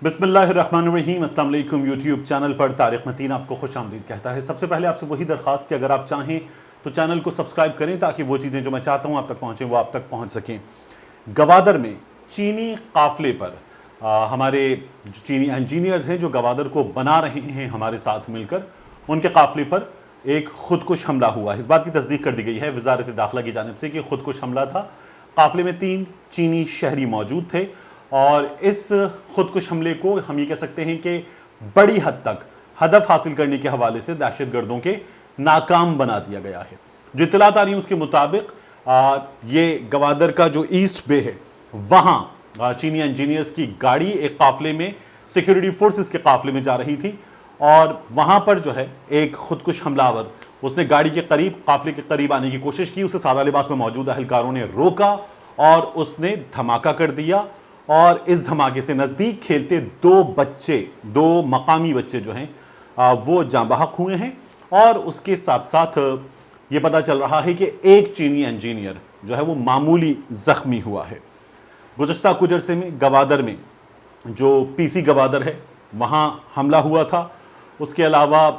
बिस्मिल्लाहिर्रहमानिर्रहीम। अस्सलाम वालेकुम। यूट्यूब चैनल पर तारिक मतीन आपको खुश आमदीद कहता है। सबसे पहले आपसे वही दरख्वास्त कि अगर आप चाहें तो चैनल को सब्सक्राइब करें ताकि वो चीज़ें जो मैं चाहता हूँ आप तक पहुँचें वो आप तक पहुँच सकें। गवादर में चीनी काफ़िले पर हमारे जो चीनी इंजीनियर्स हैं जो गवादर को बना रहे हैं हमारे साथ मिलकर, उनके काफ़िले पर एक खुदकुश हमला हुआ है। इस बात की तस्दीक कर दी गई है वज़ारत दाखिला की जानिब से कि खुदकुश हमला था। काफ़िले में 3 चीनी शहरी मौजूद थे और इस खुदकुश हमले को हम ये कह सकते हैं कि बड़ी हद तक हदफ हासिल करने के हवाले से दहशत गर्दों के नाकाम बना दिया गया है। जो इत्तलात आ रही है उसके मुताबिक ये गवादर का जो ईस्ट बे है वहाँ चीनी इंजीनियर्स की गाड़ी एक काफ़िले में सिक्योरिटी फोर्सेस के काफ़िले में जा रही थी और वहाँ पर जो है एक खुदकुश हमलावर उसने गाड़ी के करीब काफ़िले के करीब आने की कोशिश की। उसे सादा लिबास में मौजूद अहलकारों ने रोका और उसने धमाका कर दिया और इस धमाके से नज़दीक खेलते 2 मकामी बच्चे जो हैं वो जाँ बहक हुए हैं। और उसके साथ साथ ये पता चल रहा है कि एक चीनी इंजीनियर जो है वो मामूली ज़ख्मी हुआ है। गुज़श्ता कुछ अरसे में गवादर में जो पीसी गवादर है वहाँ हमला हुआ था। उसके अलावा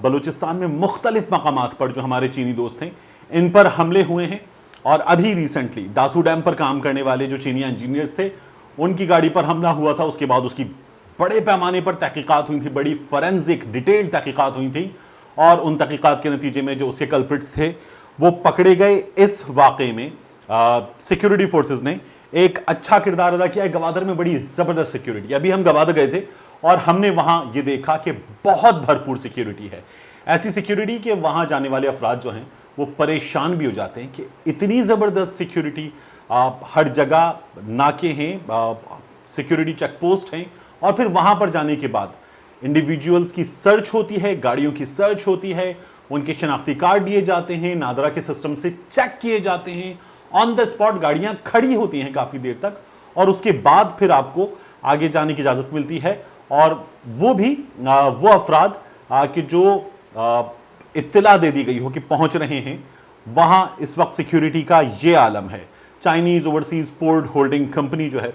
बलूचिस्तान में मुख्तलिफ मकामात पर जो हमारे चीनी दोस्त हैं इन पर हमले हुए हैं। और अभी रिसेंटली दासू डैम पर काम करने वाले जो चीनी इंजीनियर्स थे उनकी गाड़ी पर हमला हुआ था। उसके बाद उसकी बड़े पैमाने पर तहकीकात हुई थी, बड़ी फॉरेंसिक डिटेल तहकीकात हुई थी और उन तहकीकात के नतीजे में जो उसके कल्प्रिट्स थे वो पकड़े गए। इस वाक़े में सिक्योरिटी फोर्सेस ने एक अच्छा किरदार अदा किया है। गवादर में बड़ी ज़बरदस्त सिक्योरिटी, अभी हम गवादर गए थे और हमने वहाँ ये देखा कि बहुत भरपूर सिक्योरिटी है। ऐसी सिक्योरिटी कि वहाँ जाने वाले अफराद जो हैं वो परेशान भी हो जाते हैं कि इतनी ज़बरदस्त सिक्योरिटी, हर जगह नाके हैं, सिक्योरिटी चेक पोस्ट हैं और फिर वहाँ पर जाने के बाद इंडिविजुअल्स की सर्च होती है, गाड़ियों की सर्च होती है, उनके शनाख्ती कार्ड लिए जाते हैं, नादरा के सिस्टम से चेक किए जाते हैं, ऑन द स्पॉट गाड़ियाँ खड़ी होती हैं काफ़ी देर तक और उसके बाद फिर आपको आगे जाने की इजाज़त मिलती है। और वो भी वो अफराद कि जो इत्तला दे दी गई हो कि पहुँच रहे हैं वहाँ इस वक्त सिक्योरिटी का ये आलम है। Chinese overseas port holding company जो है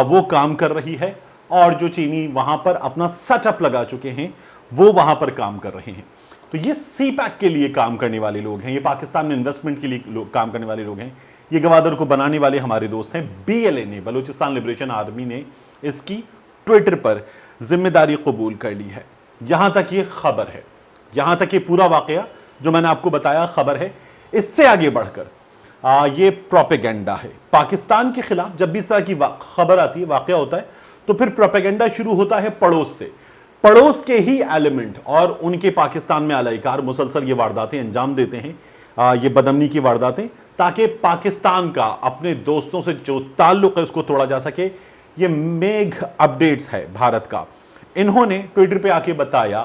वो काम कर रही है और जो चीनी वहाँ पर अपना सेटअप लगा चुके हैं वो वहाँ पर काम कर रहे हैं। तो ये सी पैक के लिए काम करने वाले लोग हैं, ये पाकिस्तान में इन्वेस्टमेंट के लिए काम करने वाले लोग हैं। ये गवादर को बनाने वाले हमारे दोस्त हैं। BLA ने, बलूचिस्तान लिबरेशन आर्मी ने इसकी ट्विटर पर जिम्मेदारी कबूल कर ली है। यहाँ तक ये खबर है, यहाँ तक ये पूरा वाकया जो मैंने आपको बताया खबर है। इससे आगे बढ़कर ये प्रोपेगेंडा है पाकिस्तान के खिलाफ। जब भी इस तरह की खबर आती है, वाकया होता है, तो फिर प्रोपेगेंडा शुरू होता है पड़ोस से। पड़ोस के ही एलिमेंट और उनके पाकिस्तान में आलाइकार मुसलसल ये वारदातें अंजाम देते हैं, ये बदअमनी की वारदातें, ताकि पाकिस्तान का अपने दोस्तों से जो ताल्लुक है उसको तोड़ा जा सके। ये मेघ अपडेट्स है भारत का। इन्होंने ट्विटर पे आके बताया,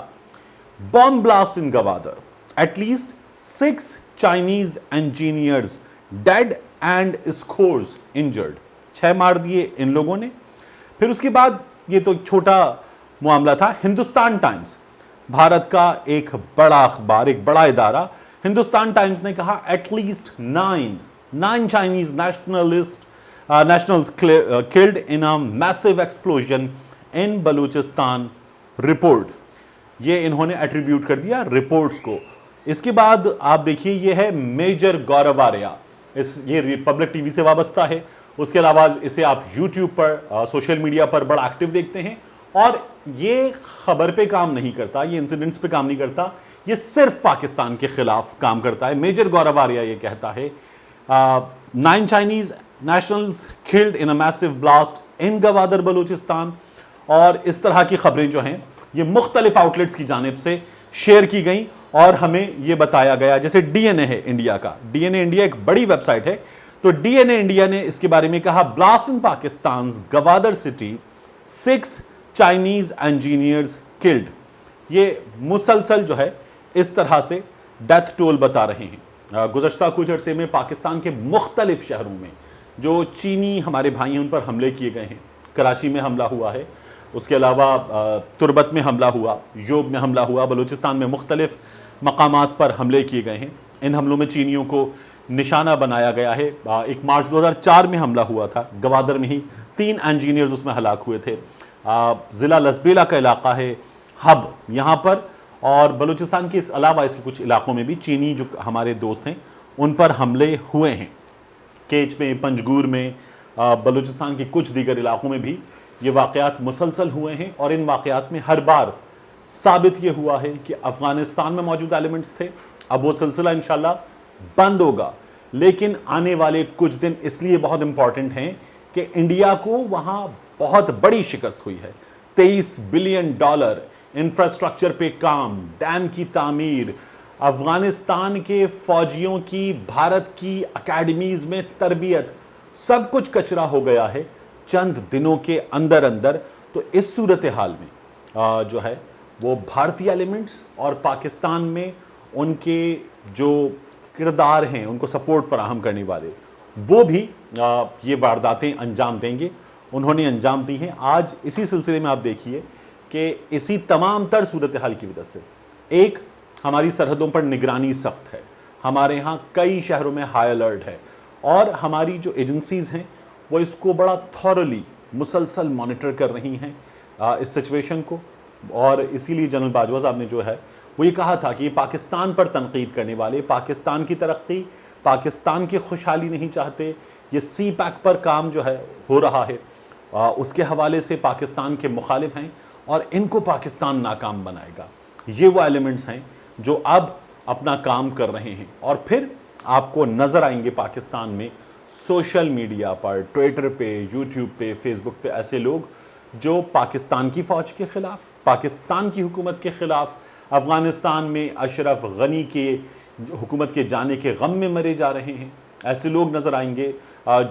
bomb blast in Gwadar, at least 6 Chinese engineers dead and scores injured. 6 मार दिए इन लोगों ने। फिर उसके बाद ये तो एक छोटा मामला था। हिंदुस्तान टाइम्स, भारत का एक बड़ा अखबार, एक बड़ा इदारा, हिंदुस्तान टाइम्स ने कहा at least 9 Chinese nationals killed in a massive explosion in Balochistan. Report, ये इन्होंने एट्रीब्यूट कर दिया रिपोर्ट्स को। इसके बाद आप देखिए ये है मेजर गौरव आर्या, ये रिपब्लिक टीवी से वाबस्ता है। उसके अलावा इसे आप यूट्यूब पर, सोशल मीडिया पर बड़ा एक्टिव देखते हैं और ये खबर पे काम नहीं करता, ये इंसिडेंट्स पे काम नहीं करता, ये सिर्फ पाकिस्तान के खिलाफ काम करता है। मेजर गौरव आर्या ये कहता है 9 Chinese nationals killed in a massive blast in Gwadar Balochistan. और इस तरह की खबरें जो हैं ये मुख्तलिफ आउटलेट्स की जानिब से शेयर की गई और हमें ये बताया गया। जैसे DNA है इंडिया का, DNA इंडिया एक बड़ी वेबसाइट है, तो DNA इंडिया ने इसके बारे में कहा, blast in Pakistan Gwadar city, 6 Chinese engineers killed. ये मुसलसल जो है इस तरह से डेथ टोल बता रहे हैं। गुज़श्ता कुछ अरसे में पाकिस्तान के मुख्तलिफ शहरों में जो चीनी हमारे भाई हैं उन पर हमले किए गए हैं। कराची में हमला हुआ है, उसके अलावा तुर्बत में हमला हुआ, योब में हमला हुआ, बलूचिस्तान में मुख्तलिफ मकामात पर हमले किए गए हैं। इन हमलों में चीनियों को निशाना बनाया गया है। एक मार्च 2004 में हमला हुआ था गवादर में ही, 3 इंजीनियर्स उसमें हलाक हुए थे। ضلع لسبیلا کا علاقہ ہے ہب یہاں پر، اور بلوچستان کے اس علاوہ اس کے کچھ علاقوں میں بھی چینی جو ہمارے دوست ہیں ان پر حملے ہوئے ہیں۔ کیچ میں، پنجگور میں، بلوچستان کے کچھ دیگر علاقوں میں بھی یہ واقعات مسلسل ہوئے ہیں، اور ان واقعات میں ہر بار ثابت یہ ہوا ہے کہ افغانستان میں موجود ایلیمنٹس تھے۔ اب وہ سلسلہ انشاءاللہ بند ہوگا، لیکن آنے والے کچھ دن اس لیے بہت امپورٹنٹ ہیں کہ انڈیا کو وہاں بہت بڑی شکست ہوئی ہے۔ $23 بلین انفراسٹرکچر پہ کام، ڈیم کی تعمیر، افغانستان کے فوجیوں کی بھارت کی اکیڈمیز میں تربیت، سب کچھ کچرا ہو گیا ہے چند دنوں کے اندر اندر۔ تو اس صورتحال میں جو ہے وہ بھارتی ایلیمنٹس اور پاکستان میں ان کے جو کردار ہیں، ان کو سپورٹ فراہم کرنے والے، وہ بھی یہ وارداتیں انجام دیں گے۔ انہوں نے انجام دی ہیں۔ آج اسی سلسلے میں آپ دیکھیے کہ اسی تمام تر صورتحال کی وجہ سے ایک، ہماری سرحدوں پر نگرانی سخت ہے، ہمارے ہاں کئی شہروں میں ہائی الرٹ ہے، اور ہماری جو ایجنسیز ہیں وہ اس کو بڑا تھورلی مسلسل مانیٹر کر رہی ہیں اس سچویشن کو۔ اور اسی لیے جنرل باجوہ صاحب نے جو ہے وہ یہ کہا تھا کہ یہ پاکستان پر تنقید کرنے والے پاکستان کی ترقی، پاکستان کی خوشحالی نہیں چاہتے۔ یہ سی پیک پر کام جو ہے ہو رہا ہے، اس کے حوالے سے پاکستان کے مخالف ہیں، اور ان کو پاکستان ناکام بنائے گا۔ یہ وہ ایلیمنٹس ہیں جو اب اپنا کام کر رہے ہیں، اور پھر آپ کو نظر آئیں گے پاکستان میں سوشل میڈیا پر، ٹویٹر پہ، یوٹیوب پہ، فیس بک پہ ایسے لوگ جو پاکستان کی فوج کے خلاف، پاکستان کی حکومت کے خلاف، افغانستان میں اشرف غنی کے حکومت کے جانے کے غم میں مرے جا رہے ہیں۔ ایسے لوگ نظر آئیں گے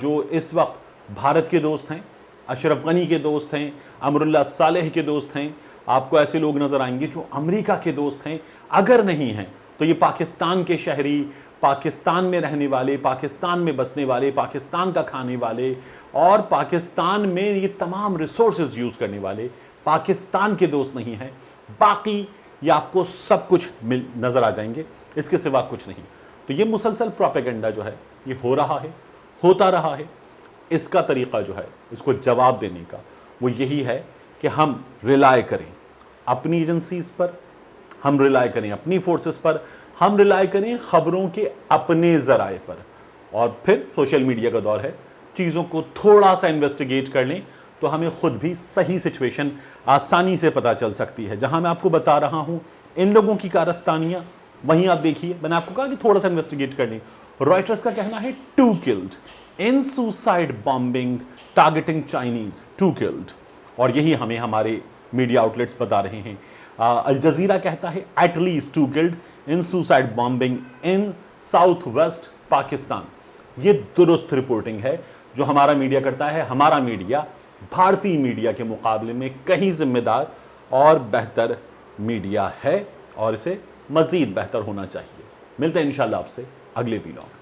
جو اس وقت بھارت کے دوست ہیں، اشرف غنی کے دوست ہیں، امراللہ صالح کے دوست ہیں۔ آپ کو ایسے لوگ نظر آئیں گے جو امریکہ کے دوست ہیں، اگر نہیں ہیں تو یہ پاکستان کے شہری، پاکستان میں رہنے والے، پاکستان میں بسنے والے، پاکستان کا کھانے والے، اور پاکستان میں یہ تمام ریسورسز یوز کرنے والے پاکستان کے دوست نہیں ہیں۔ باقی یہ آپ کو سب کچھ نظر آ جائیں گے، اس کے سوا کچھ نہیں۔ تو یہ مسلسل پروپیگنڈا جو ہے یہ ہو رہا ہے، ہوتا رہا ہے۔ اس کا طریقہ جو ہے اس کو جواب دینے کا وہ یہی ہے کہ ہم ریلائے کریں اپنی ایجنسیز پر، ہم ریلائے کریں اپنی فورسز پر، ہم ریلائے کریں خبروں کے اپنے ذرائع پر، اور پھر سوشل میڈیا کا دور ہے، چیزوں کو تھوڑا سا انویسٹیگیٹ کر لیں تو ہمیں خود بھی صحیح سچویشن آسانی سے پتہ چل سکتی ہے۔ جہاں میں آپ کو بتا رہا ہوں ان لوگوں کی کارستانیاں، وہیں آپ دیکھیے، میں نے آپ کو کہا کہ تھوڑا سا انویسٹیگیٹ کر لیں۔ رائٹرز کا کہنا ہے 2 killed in suicide bombing targeting Chinese, 2 killed، اور یہی ہمیں ہمارے میڈیا آؤٹلیٹس بتا رہے ہیں۔ الجزیرہ کہتا ہے at least 2 killed in suicide bombing in south west Pakistan. یہ درست رپورٹنگ ہے جو ہمارا میڈیا کرتا ہے۔ ہمارا میڈیا بھارتی میڈیا کے مقابلے میں کہیں ذمہ دار اور بہتر میڈیا ہے، اور اسے مزید بہتر ہونا چاہیے۔ ملتے ہیں انشاءاللہ آپ سے اگلے ویلاگ۔